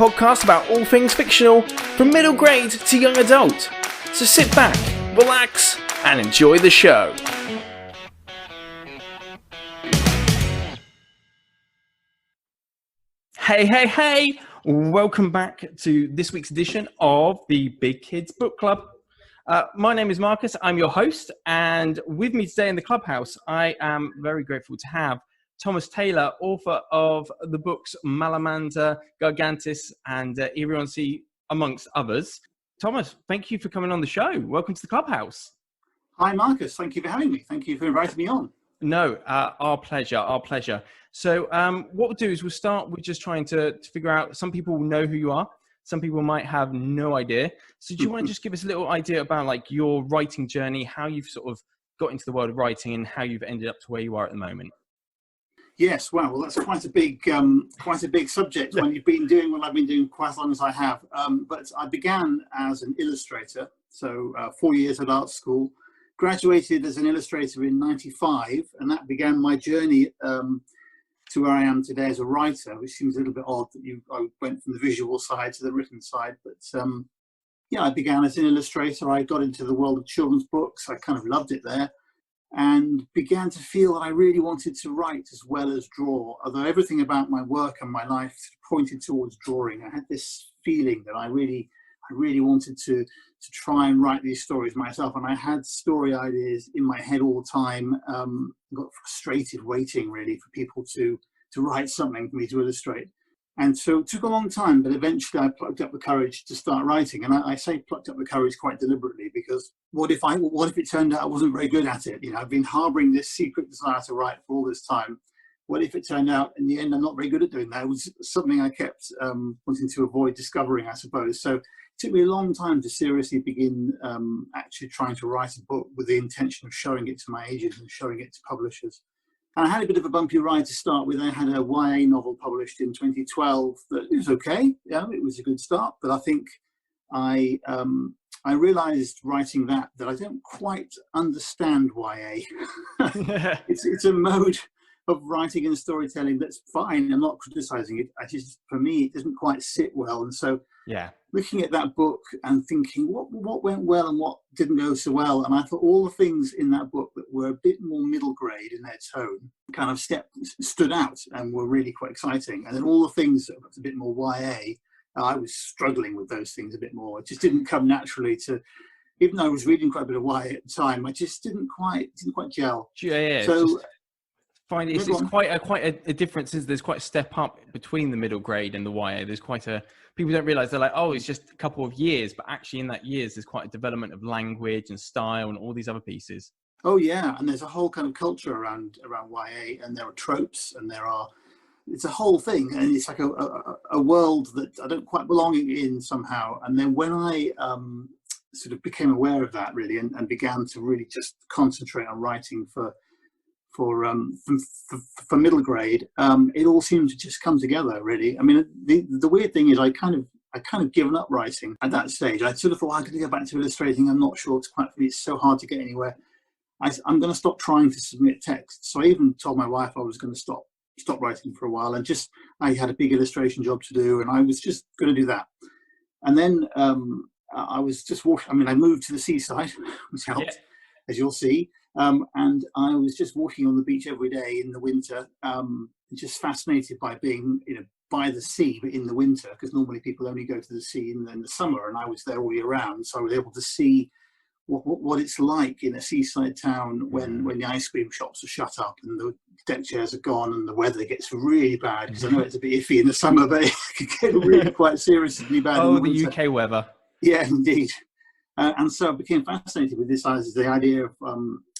podcast about all things fictional, from middle grade to young adult. So sit back, relax, and enjoy the show. Hey! Welcome back to this week's edition of the Big Kids Book Club. My name is Marcus, I'm your host, and with me today in the clubhouse, I am very grateful to have Thomas Taylor, author of the books Malamander, Gargantis, and Irionsi, amongst others. Thomas, thank you for coming on the show. Welcome to the clubhouse. Hi, Marcus. Thank you for having me. Thank you for inviting me on. No, our pleasure. So what we'll do is we'll start with just trying to figure out, some people will know who you are, some people might have no idea. So do you want to just give us a little idea about like your writing journey, how you've sort of got into the world of writing and how you've ended up to where you are at the moment? Yes, well, that's quite a big subject when you've been doing what I've been doing quite as long as I have. But I began as an illustrator, so 4 years at art school, graduated as an illustrator in '95, and that began my journey to where I am today as a writer, which seems a little bit odd that I went from the visual side to the written side. But yeah, I began as an illustrator. I got into the world of children's books. I kind of loved it there, and began to feel that I really wanted to write as well as draw. Although everything about my work and my life pointed towards drawing, I had this feeling that I really wanted to try and write these stories myself. And I had story ideas in my head all the time. Got frustrated waiting really for people to write something for me to illustrate. And so it took a long time, but eventually I plucked up the courage to start writing. And I say plucked up the courage quite deliberately, because what if it turned out I wasn't very good at it? You know, I've been harboring this secret desire to write for all this time. What if it turned out in the end I'm not very good at doing that? It was something I kept wanting to avoid discovering, I suppose. So it took me a long time to seriously begin actually trying to write a book with the intention of showing it to my agents and showing it to publishers. And I had a bit of a bumpy ride to start with. I had a YA novel published in 2012 that was okay. Yeah, it was a good start. But I think I realised writing that I don't quite understand YA. It's a mode of writing and storytelling that's fine. I'm not criticising it. For me, it doesn't quite sit well. And so looking at that book and thinking what went well and what didn't go so well. And I thought all the things in that book that were a bit more middle grade in their tone kind of stood out and were really quite exciting. And then all the things that were a bit more YA, I was struggling with those things a bit more. It just didn't come naturally to, even though I was reading quite a bit of YA at the time, I just didn't quite gel. Yeah. So it's quite a difference. There's quite a step up between the middle grade and the YA. There's quite a, people don't realize, they're like, oh, it's just a couple of years, but actually in that years there's quite a development of language and style and all these other pieces. Oh yeah, and there's a whole kind of culture around YA, and there are tropes, and it's a whole thing, and it's like a world that I don't quite belong in somehow. And then when I sort of became aware of that really, and began to really just concentrate on writing for middle grade, it all seemed to just come together really. I mean, the weird thing is I kind of given up writing at that stage. I sort of thought I could go back to illustrating. I'm not sure, it's so hard to get anywhere. I'm going to stop trying to submit text. So I even told my wife I was going to stop writing for a while, and I had a big illustration job to do, and I was just going to do that. And then I was just walking. I mean, I moved to the seaside, which helped, as you'll see. And I was just walking on the beach every day in the winter, just fascinated by being, by the sea, but in the winter, because normally people only go to the sea in the summer, and I was there all year round. So I was able to see what it's like in a seaside town when the ice cream shops are shut up and the deck chairs are gone and the weather gets really bad, because I know it's a bit iffy in the summer, but it could get really quite seriously bad in the winter. The UK weather. Yeah, indeed. And so I became fascinated with the idea of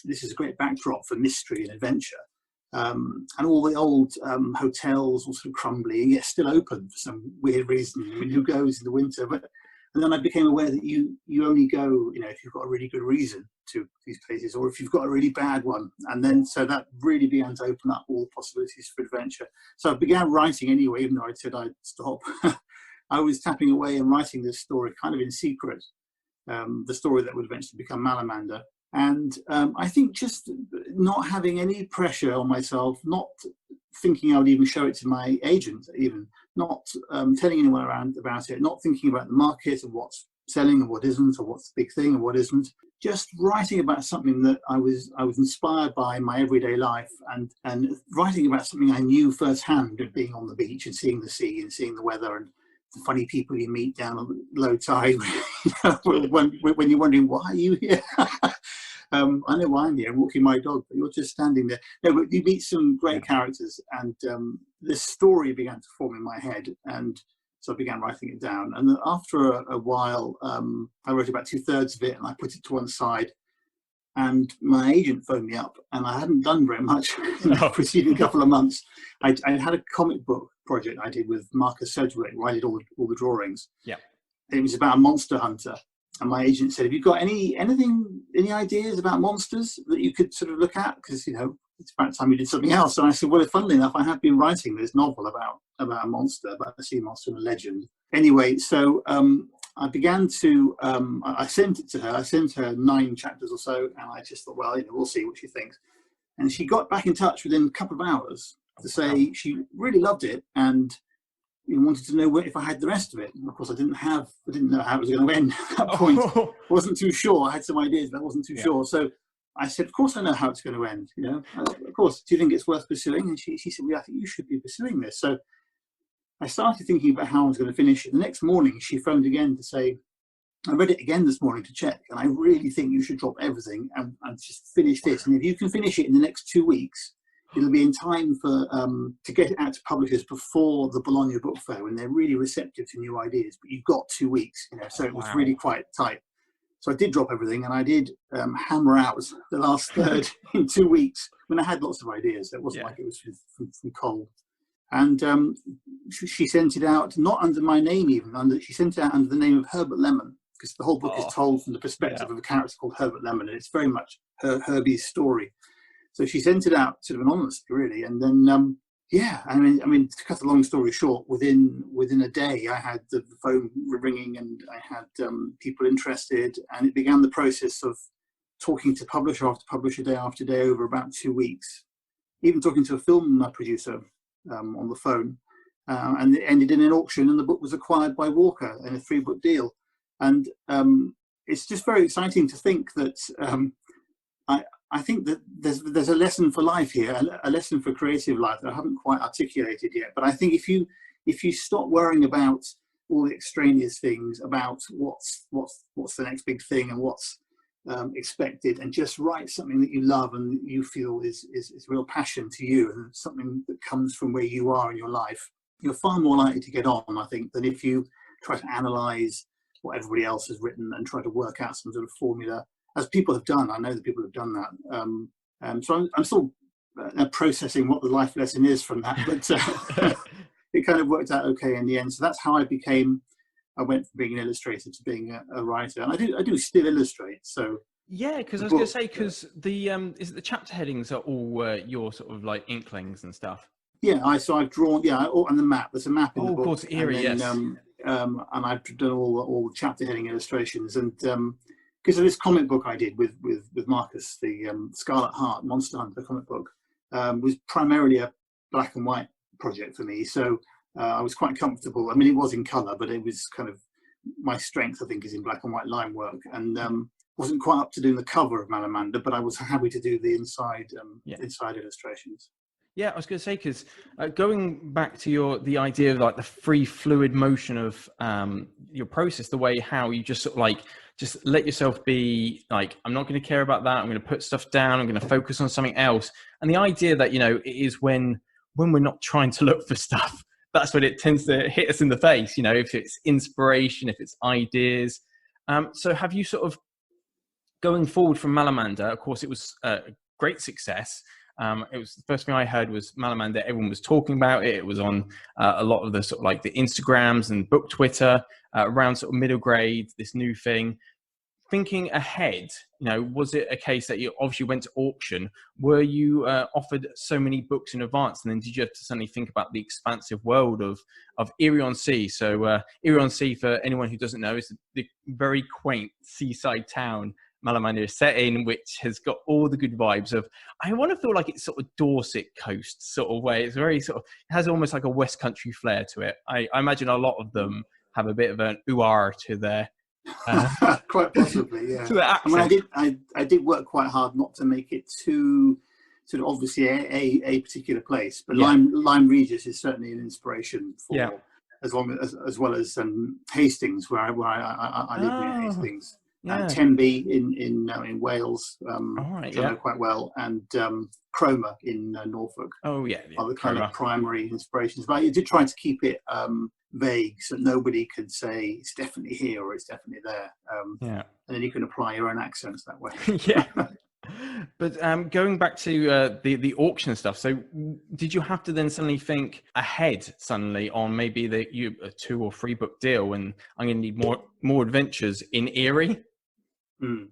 this is a great backdrop for mystery and adventure. And all the old hotels were sort of crumbling, yet still open for some weird reason. I mean, who goes in the winter? And then I became aware that you only go, if you've got a really good reason to these places, or if you've got a really bad one. And then so that really began to open up all the possibilities for adventure. So I began writing anyway, even though I said I'd stop. I was tapping away and writing this story kind of in secret, the story that would eventually become Malamander. And I think just not having any pressure on myself, not thinking I would even show it to my agent even, not telling anyone around about it, not thinking about the market and what's selling and what isn't, or what's the big thing and what isn't. Just writing about something that I was inspired by in my everyday life, and writing about something I knew firsthand, of being on the beach and seeing the sea and seeing the weather and the funny people you meet down on low tide. When you're wondering, why are you here? I know why I'm here. I'm walking my dog, but you're just standing there. No, but you meet some great characters, and this story began to form in my head, and so I began writing it down. And then after a while, I wrote about 2/3 of it, and I put it to one side. And my agent phoned me up, and I hadn't done very much in the preceding couple of months. I had a comic book project I did with Marcus Sedgwick, where I did all the drawings. Yeah. And it was about a monster hunter. And my agent said, "Have you got any ideas about monsters that you could sort of look at? Because, you know, it's about time you did something else." And I said, "Well, funnily enough, I have been writing this novel about a monster, about a sea monster and a legend." Anyway, so I began to, I sent it to her. I sent her 9 chapters or so, and I just thought, well, you know, we'll see what she thinks. And she got back in touch within a couple of hours to say she really loved it, and wanted to know if I had the rest of it. And of course, I didn't know how it was going to end at that point. Wasn't too sure. I had some ideas, but I wasn't too sure. So I said, "Of course, I know how it's going to end. You know, of course. Do you think it's worth pursuing?" And she said, "Well, I think you should be pursuing this." So I started thinking about how I was going to finish it. The next morning, she phoned again to say, "I read it again this morning to check, and I really think you should drop everything and just finish this. And if you can finish it in the next 2 weeks, it'll be in time for to get it out to publishers before the Bologna Book Fair, when they're really receptive to new ideas. But you've got 2 weeks, you know." So it was really quite tight. So I did drop everything, and I did hammer out the last third in 2 weeks. I mean, I had lots of ideas. It wasn't like it was from cold. And she sent it out, not under my name even. She sent it out under the name of Herbert Lemon, because the whole book is told from the perspective of a character called Herbert Lemon, and it's very much Herbie's story. So she sent it out sort of anonymously, really. And then, I mean, to cut a long story short, within a day, I had the phone ringing, and I had people interested, and it began the process of talking to publisher after publisher, day after day, over about 2 weeks. Even talking to a film producer on the phone, and it ended in an auction, and the book was acquired by Walker in a 3-book deal. And it's just very exciting to think that I think that there's a lesson for life here, a lesson for creative life that I haven't quite articulated yet. But I think if you stop worrying about all the extraneous things, about what's the next big thing and what's expected, and just write something that you love and you feel is real passion to you, and something that comes from where you are in your life, you're far more likely to get on, I think, than if you try to analyze what everybody else has written and try to work out some sort of formula, as people have done. I know that people have done that. So I'm still processing what the life lesson is from that, but it kind of worked out okay in the end. So that's how I went from being an illustrator to being a writer, and I do still illustrate. So yeah, because I was going to say, because the is it the chapter headings are all your sort of like inklings and stuff. Yeah, so I've drawn and the map. There's a map in the book. Of course, eerie, and then, and I've done all the chapter heading illustrations, and because of this comic book I did with Marcus, the Scarlet Heart Monster Hunter comic book, was primarily a black and white project for me. So I was quite comfortable. I mean, it was in colour, but it was kind of, my strength, I think, is in black and white line work, and wasn't quite up to doing the cover of Malamander, but I was happy to do the inside illustrations. Yeah, I was going to say, because going back to the idea of like the free fluid motion of your process, the way how you just sort of like just let yourself be like, I'm not going to care about that. I'm going to put stuff down. I'm going to focus on something else. And the idea that, you know, it is when we're not trying to look for stuff, that's when it tends to hit us in the face, you know, if it's inspiration, if it's ideas. So have you sort of, going forward from Malamander, of course, it was a great success. It was the first thing I heard was Malamander. Everyone was talking about it. It was on a lot of the sort of like the Instagrams and book Twitter around sort of middle grade, this new thing. Thinking ahead, you know, was it a case that you obviously went to auction? Were you offered so many books in advance, and then did you have to suddenly think about the expansive world of Erie-on-Sea? So Erie-on-Sea, for anyone who doesn't know, is the very quaint seaside town Malamander is set in, which has got all the good vibes of, I want to feel like it's sort of Dorset coast sort of way. It's very sort of, it has almost like a West Country flair to it. I imagine a lot of them have a bit of an ooh to their quite possibly, yeah. to their accent. I mean, I did work quite hard not to make it too sort of obviously a particular place, but Lyme Regis is certainly an inspiration for as well as Hastings, where I live near Hastings. Tenby in Wales, which I know quite well, and Cromer in Norfolk. Oh yeah, are the kind of primary inspirations. But I did try to keep it vague, so that nobody could say it's definitely here or it's definitely there. And then you can apply your own accents that way. But going back to the auction stuff, so did you have to then suddenly think ahead suddenly on maybe a 2 or 3 book deal, and I'm going to need more adventures in Erie? Well,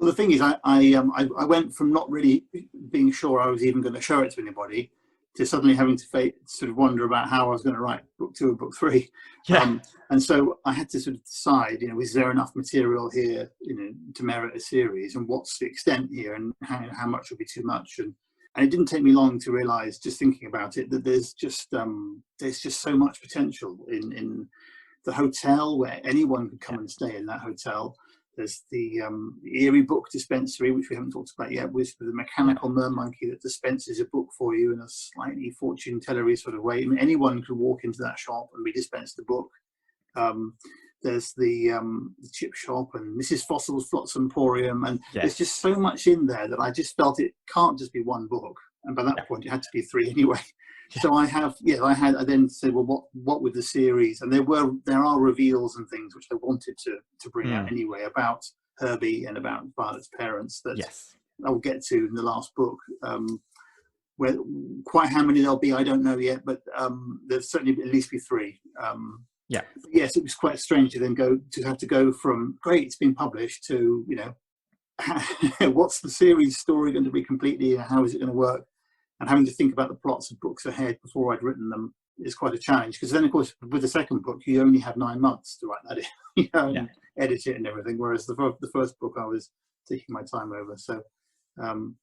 the thing is, I went from not really being sure I was even going to show it to anybody to suddenly having to sort of wonder about how I was going to write book 2 or book 3. And so I had to sort of decide, is there enough material here, to merit a series, and what's the extent here, and how much would be too much. And it didn't take me long to realise, just thinking about it, that there's just so much potential in the hotel, where anyone could come and stay in that hotel. There's the Erie Book Dispensary, which we haven't talked about yet, with the mechanical mermonkey that dispenses a book for you in a slightly fortune-tellery sort of way. I mean, anyone could walk into that shop and be dispensed a book. There's the chip shop and Mrs. Fossil's Flotsam Emporium, and there's just so much in there that I just felt it can't just be one book. And by that point, it had to be 3 anyway. So I then said, well, what with the series? And there are reveals and things which I wanted to bring out anyway about Herbie and about Violet's parents that I will get to in the last book. Where quite how many there'll be, I don't know yet, but there's certainly at least be 3. Yes, it was quite strange to then have to go from great, it's been published, to what's the series story going to be completely, and how is it going to work? And having to think about the plots of books ahead before I'd written them is quite a challenge, because then, of course, with the second book, you only have 9 months to write that in, and edit it and everything. Whereas the first book, I was taking my time over. So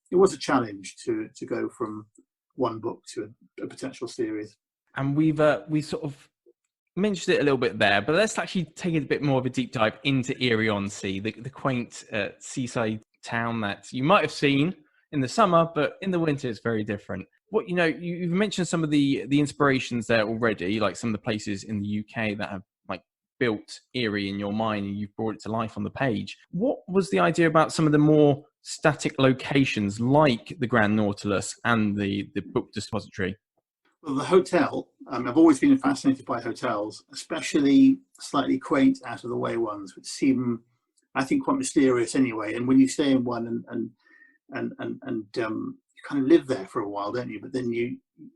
it was a challenge to go from one book to a potential series. And we sort of mentioned it a little bit there, but let's actually take a bit more of a deep dive into Erie-on-Sea, the quaint seaside town that you might have seen in the summer, but in the winter it's very different. What you've mentioned some of the inspirations there already, like some of the places in the UK that have like built Erie in your mind, and you've brought it to life on the page. What was the idea about some of the more static locations like the Grand Nautilus and the book depository? Well, the hotel, I've always been fascinated by hotels, especially slightly quaint, out of the way ones, which seem, I think, quite mysterious anyway. And when you stay in one and you kind of live there for a while, don't you? But then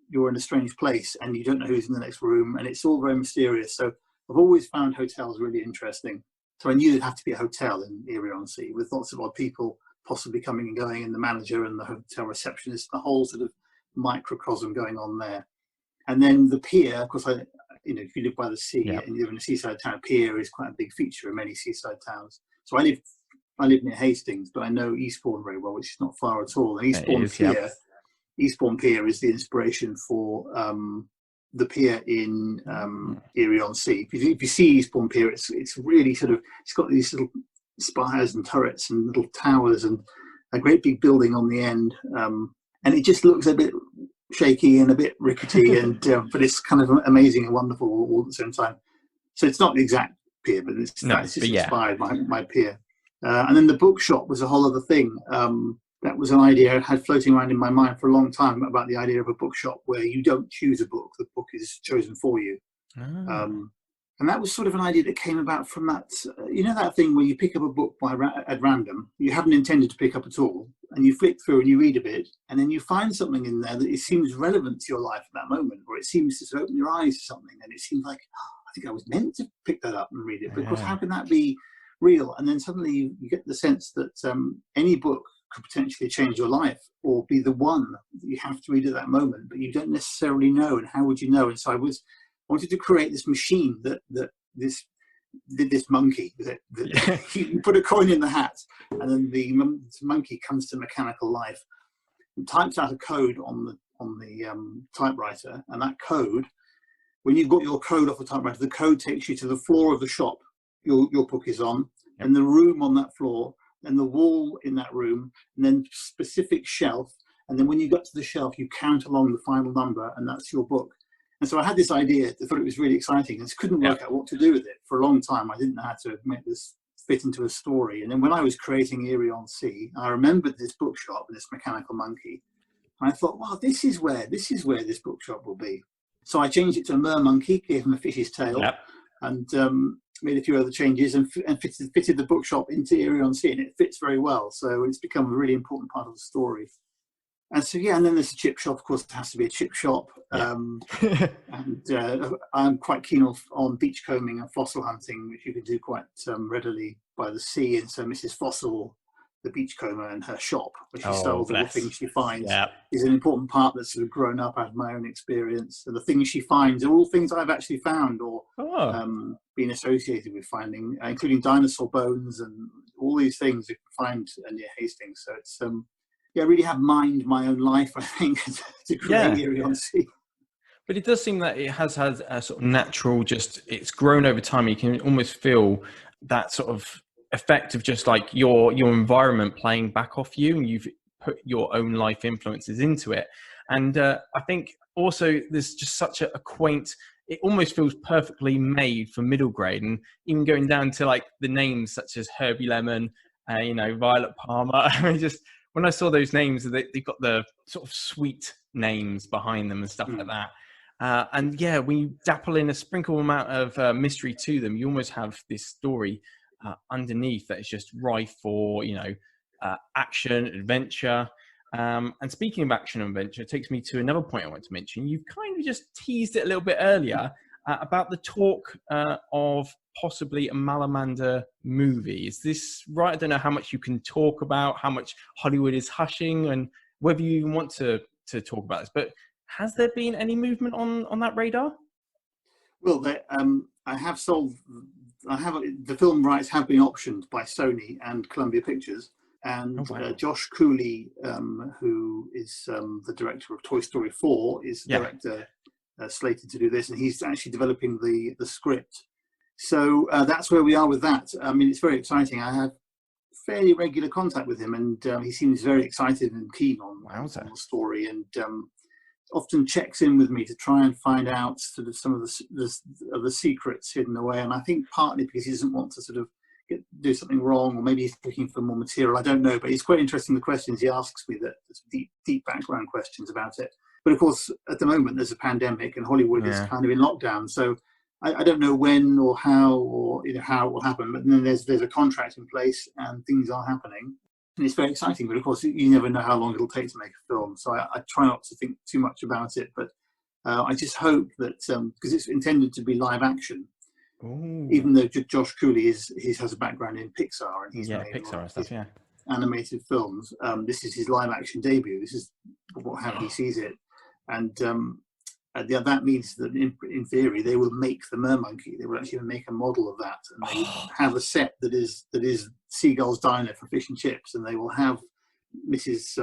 you're in a strange place and you don't know who's in the next room, and it's all very mysterious. So I've always found hotels really interesting. So I knew there'd have to be a hotel in Erie-on-Sea with lots of odd people possibly coming and going, and the manager and the hotel receptionist, the whole sort of microcosm going on there. And then the pier, of course, if you live by the sea and you live in a seaside town, pier is quite a big feature in many seaside towns. So I live near Hastings, but I know Eastbourne very well, which is not far at all. And Eastbourne Pier is the inspiration for the pier in Erie-on-Sea. If you see Eastbourne Pier, it's really sort of, it's got these little spires and turrets and little towers and a great big building on the end. And it just looks a bit shaky and a bit rickety, and but it's kind of amazing and wonderful all at the same time. So it's not the exact pier, but it's just inspired by my pier. And then the bookshop was a whole other thing. That was an idea I had floating around in my mind for a long time, about the idea of a bookshop where you don't choose a book, the book is chosen for you. And that was sort of an idea that came about from that, that thing where you pick up a book at random, you haven't intended to pick up at all, and you flick through and you read a bit, and then you find something in there that it seems relevant to your life at that moment, or it seems to open your eyes to something, and it seems like, I think I was meant to pick that up and read it, because how can that be real? And then suddenly you get the sense that any book could potentially change your life, or be the one that you have to read at that moment, but you don't necessarily know, and how would you know? And so I wanted to create this machine that this monkey that you put a coin in the hat, and then the monkey comes to mechanical life and types out a code on the typewriter, and that code, when you've got your code off the typewriter, the code takes you to the floor of the shop your book is on, Yep. and the room on that floor, and the wall in that room, and then specific shelf. And then when you got to the shelf, you count along the final number, and that's your book. And so I had this idea. I thought it was really exciting, and couldn't work out what to do with it for a long time. I didn't know how to make this fit into a story. And then when I was creating Erie on Sea, I remembered this bookshop and this mechanical monkey. And I thought, wow, this is where this bookshop will be. So I changed it to a mer monkey, gave him a fish's tail, and made a few other changes, and fitted the bookshop into Erie on Sea, and it fits very well. So it's become a really important part of the story. And so, yeah, and then there's a chip shop. Of course, it has to be a chip shop. And I'm quite keen on beachcombing and fossil hunting, which you can do quite readily by the sea. And so Mrs. Fossil, the beachcomber, and her shop, where she sells all the things she finds, is an important part that's sort of grown up out of my own experience. And the things she finds are all things I've actually found or been associated with finding, including dinosaur bones and all these things you can find near Hastings. So it's I really have mined my own life, I think, to create Erie on Sea. But it does seem that it has had a sort of natural, it's grown over time. You can almost feel that sort of effect of just like your environment playing back off you, and you've put your own life influences into it. And I think also there's just such a quaint, it almost feels perfectly made for middle grade, and even going down to like the names such as Herbie Lemon, Violet Palmer. I mean, just when I saw those names, they've got the sort of sweet names behind them and stuff like that. And yeah, when you dapple in a sprinkle amount of mystery to them, you almost have this story underneath that is just rife for, action, adventure. And speaking of action and adventure, it takes me to another point I want to mention. You kind of just teased it a little bit earlier about the talk of possibly a Malamander movie. Is this right? I don't know how much you can talk about, how much Hollywood is hushing, and whether you even want to talk about this. But has there been any movement on that radar? Well, I have the film rights have been optioned by Sony and Columbia Pictures, and Josh Cooley, who is the director of Toy Story 4, is the director slated to do this, and he's actually developing the script. So that's where we are with that. I mean, it's very exciting. I have fairly regular contact with him, and he seems very excited and keen on the story, and often checks in with me to try and find out sort of some of the secrets hidden away. And I think partly because he doesn't want to sort of do something wrong, or maybe he's looking for more material. I don't know, but it's quite interesting the questions he asks me, that deep background questions about it. But of course, at the moment there's a pandemic, and Hollywood is kind of in lockdown, so I don't know when or how, or how it will happen. But then there's a contract in place, and things are happening, and it's very exciting. But of course, you never know how long it'll take to make a film. So I try not to think too much about it. But I just hope that because it's intended to be live action, even though Josh Cooley has a background in Pixar, and he's made Pixar and stuff, animated films. This is his live action debut. This is how he sees it, and that means that in theory they will make the mermonkey. They will actually make a model of that, and they have a set that is Seagull's Diner for fish and chips, and they will have Mrs.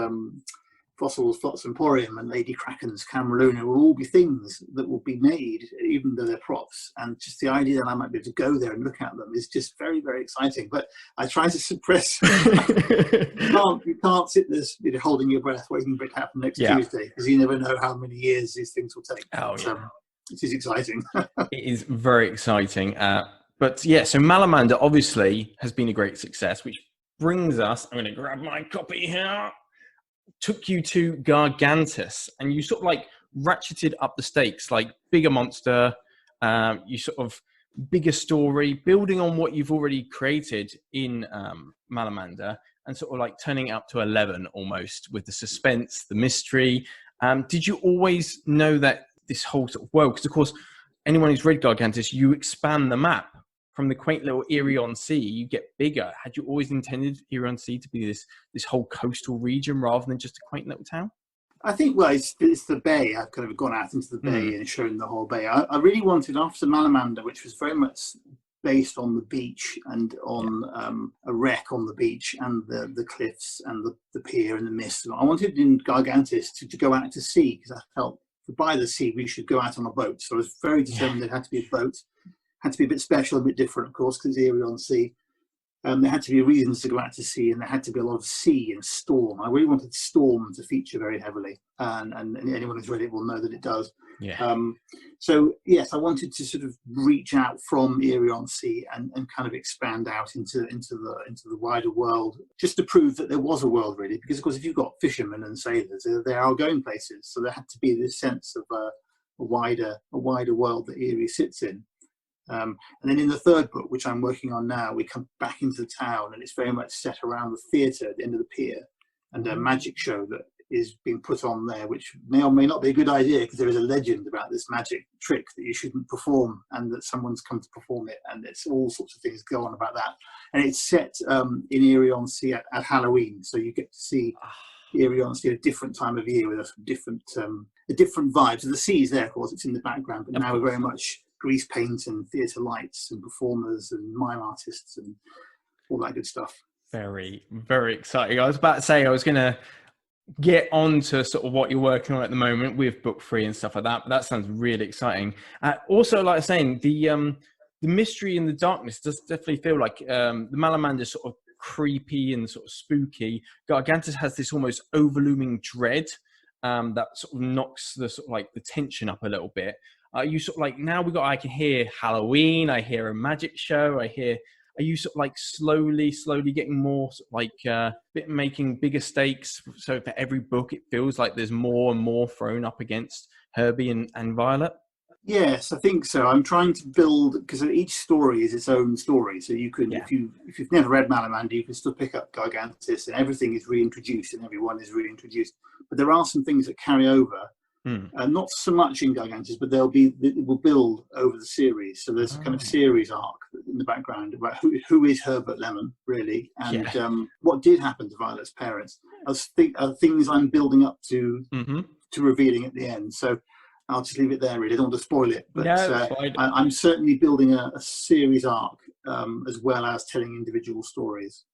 Fossil's Flotsam Emporium and Lady Kraken's Cameroon. It will all be things that will be made, even though they're props. And just the idea that I might be able to go there and look at them is just very, very exciting. But I try to suppress. you can't sit there holding your breath, waiting for it to happen next Tuesday, because you never know how many years these things will take. It is exciting. It is very exciting. But yeah, so Malamander obviously has been a great success, which brings us, I'm going to grab my copy here, took you to Gargantis, and you sort of like ratcheted up the stakes, like bigger monster, you sort of bigger story, building on what you've already created in Malamander, and sort of like turning it up to 11 almost, with the suspense, the mystery. Did you always know that this whole sort of world, because of course anyone who's read Gargantis, you expand the map from the quaint little Erie on Sea, you get bigger. Had you always intended Erie on Sea to be this whole coastal region rather than just a quaint little town? I think, well, it's the bay. I've kind of gone out into the bay and shown the whole bay. I really wanted, after Malamander, which was very much based on the beach and on a wreck on the beach and the cliffs and the pier and the mist. I wanted in Gargantis to go out to sea, because I felt by the sea we should go out on a boat. So I was very determined there had to be a boat. Had to be a bit special, a bit different, of course, because it's Erie on Sea. There had to be reasons to go out to sea, and there had to be a lot of sea and storm. I really wanted storm to feature very heavily, and anyone who's read it will know that it does. Yeah. So yes, I wanted to sort of reach out from Erie on Sea and kind of expand out into the wider world, just to prove that there was a world, really. Because of course, if you've got fishermen and sailors, they are going places. So there had to be this sense of a wider world that Erie sits in. And then in the third book, which I'm working on now, we come back into the town, and it's very much set around the theatre at the end of the pier, and a magic show that is being put on there, which may or may not be a good idea, because there is a legend about this magic trick that you shouldn't perform, and that someone's come to perform it, and it's all sorts of things go on about that. And it's set in Erie on Sea at Halloween, so you get to see Erie on Sea at a different time of year with a different vibe. So the sea is there, of course, it's in the background, but now we're very much grease paint and theatre lights and performers and mime artists and all that good stuff. Very, very exciting. I was about to say I was going to get on to sort of what you're working on at the moment with book 3 and stuff like that, but that sounds really exciting. Also, like I was saying, the mystery and the darkness does definitely feel like the Malamander is sort of creepy and sort of spooky. Gargantis has this almost overlooming dread that sort of knocks the sort of like the tension up a little bit. You sort of like, now I can hear Halloween, I hear a magic show, are you sort of like slowly getting more sort of like making bigger stakes? So for every book, it feels like there's more and more thrown up against Herbie and Violet? Yes, I think so. I'm trying to build, because each story is its own story. So you can, if you've never read Malamander, you can still pick up Gargantis, and everything is reintroduced and everyone is reintroduced. But there are some things that carry over. Not so much in Gargantis, but it will build over the series. So there's a kind of series arc in the background about who is Herbert Lemon, really, and what did happen to Violet's parents are things I'm building up to revealing at the end. So I'll just leave it there, really. I don't want to spoil it, but I'm certainly building a series arc as well as telling individual stories.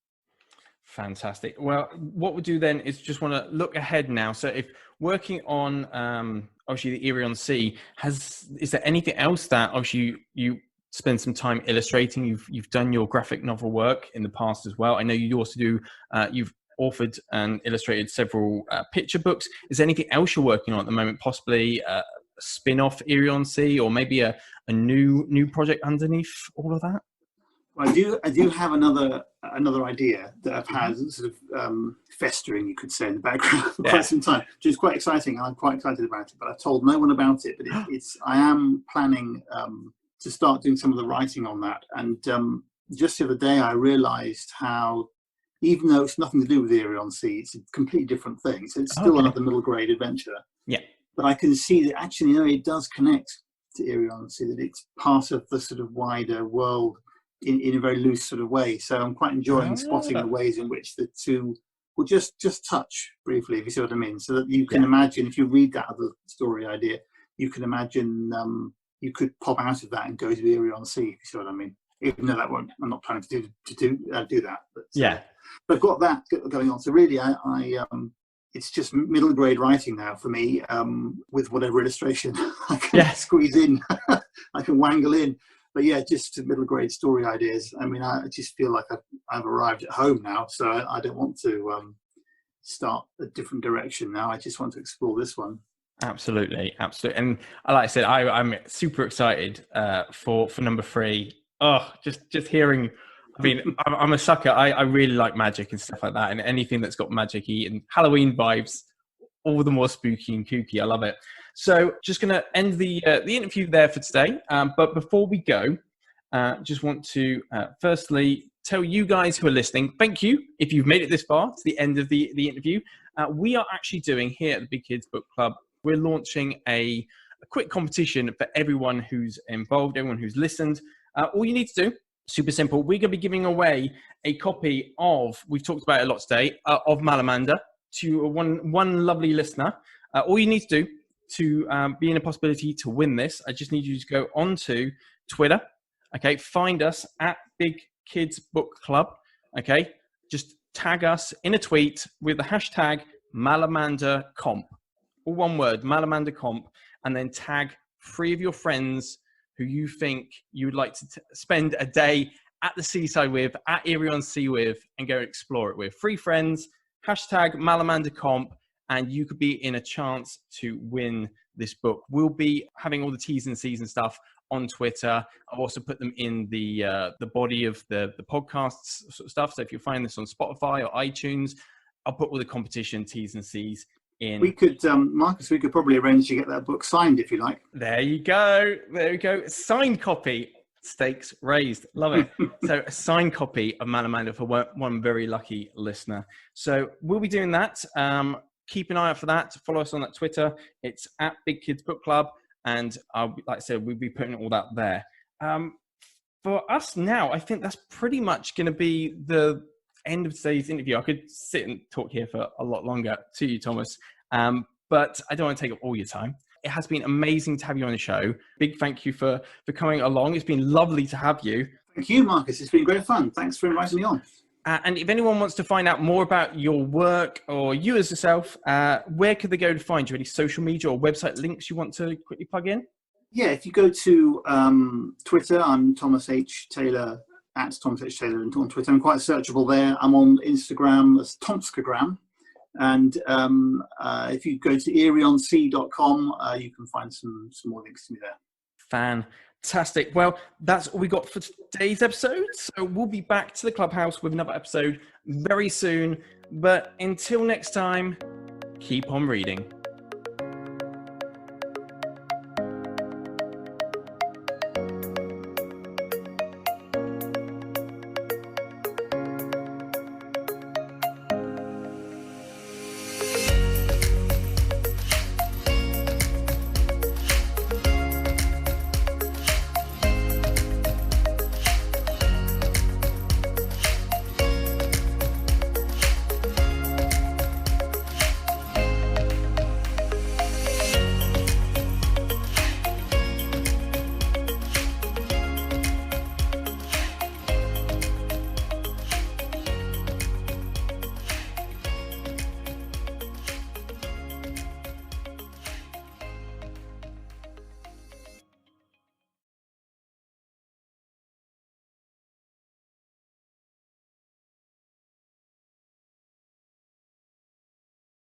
Fantastic. Well, what we'll do then is just want to look ahead now. So if working on obviously the Erie on Sea, is there anything else that obviously you spend some time illustrating? You've done your graphic novel work in the past as well. I know you also do, you've authored and illustrated several picture books. Is there anything else you're working on at the moment, possibly a spin-off Erie on Sea, or maybe a new project underneath all of that? I do have another idea that I've had sort of festering, you could say, in the background for quite some time, which is quite exciting, and I'm quite excited about it. But I've told no one about it. But I am planning to start doing some of the writing on that. And just the other day, I realised how, even though it's nothing to do with Erie on Sea, it's a completely different thing. So it's still another middle grade adventure. Yeah. But I can see that actually, it does connect to Erie on Sea. That it's part of the sort of wider world. In a very loose sort of way. So I'm quite enjoying spotting the ways in which the two will just touch briefly, if you see what I mean. So that you can imagine, if you read that other story idea, you can imagine you could pop out of that and go to Erie on Sea, if you see what I mean. Even though I'm not planning to do that. But, but I've got that going on. So really, I it's just middle grade writing now for me, with whatever illustration I can squeeze in, I can wangle in. But just middle grade story ideas. I mean, I just feel like I've arrived at home now, so I don't want to start a different direction now. I just want to explore this one. Absolutely. And like I said, I'm super excited for number 3. Oh, just hearing. I mean, I'm a sucker. I really like magic and stuff like that, and anything that's got magic-y and Halloween vibes, all the more spooky and kooky. I love it. So just going to end the interview there for today. But before we go, just want to firstly tell you guys who are listening, thank you if you've made it this far to the end of the interview. We are actually doing here at the Big Kids Book Club, we're launching a quick competition for everyone who's involved, everyone who's listened. All you need to do, super simple, we're going to be giving away a copy of, we've talked about it a lot today, of Malamander to one lovely listener. All you need to do to be in a possibility to win this, I just need you to go onto Twitter, Okay, find us at Big Kids Book Club. Okay, just tag us in a tweet with the hashtag Malamander Comp. All one word, Malamander Comp, and then tag 3 of your friends who you think you would like to spend a day at the seaside with, at Erie on Sea with, and go explore it with. 3 friends, hashtag Malamander Comp, and you could be in a chance to win this book. We'll be having all the T's and C's and stuff on Twitter. I'll also put them in the body of the podcasts sort of stuff. So if you find this on Spotify or iTunes, I'll put all the competition T's and C's in. We could, Marcus, we could probably arrange to get that book signed if you like. There you go. There we go. Signed copy. Stakes raised. Love it. So a signed copy of Malamander for one very lucky listener. So we'll be doing that. Keep an eye out for that. Follow us on that Twitter. It's at Big Kids Book Club. And like I said, we'll be putting all that there. For us now, I think that's pretty much going to be the end of today's interview. I could sit and talk here for a lot longer to you, Thomas, but I don't want to take up all your time. It has been amazing to have you on the show. Big thank you for coming along. It's been lovely to have you. Thank you, Marcus. It's been great fun. Thanks for inviting me on. And if anyone wants to find out more about your work or you as yourself, where could they go to find you? Any social media or website links you want to quickly plug in? Yeah, if you go to Twitter, I'm Thomas H. Taylor, at Thomas H. Taylor on Twitter. I'm quite searchable there. I'm on Instagram as Tomskagram. And if you go to erieonsea.com, you can find some more links to me there. Fantastic. Well, that's all we got for today's episode. So we'll be back to the clubhouse with another episode very soon. But until next time, keep on reading.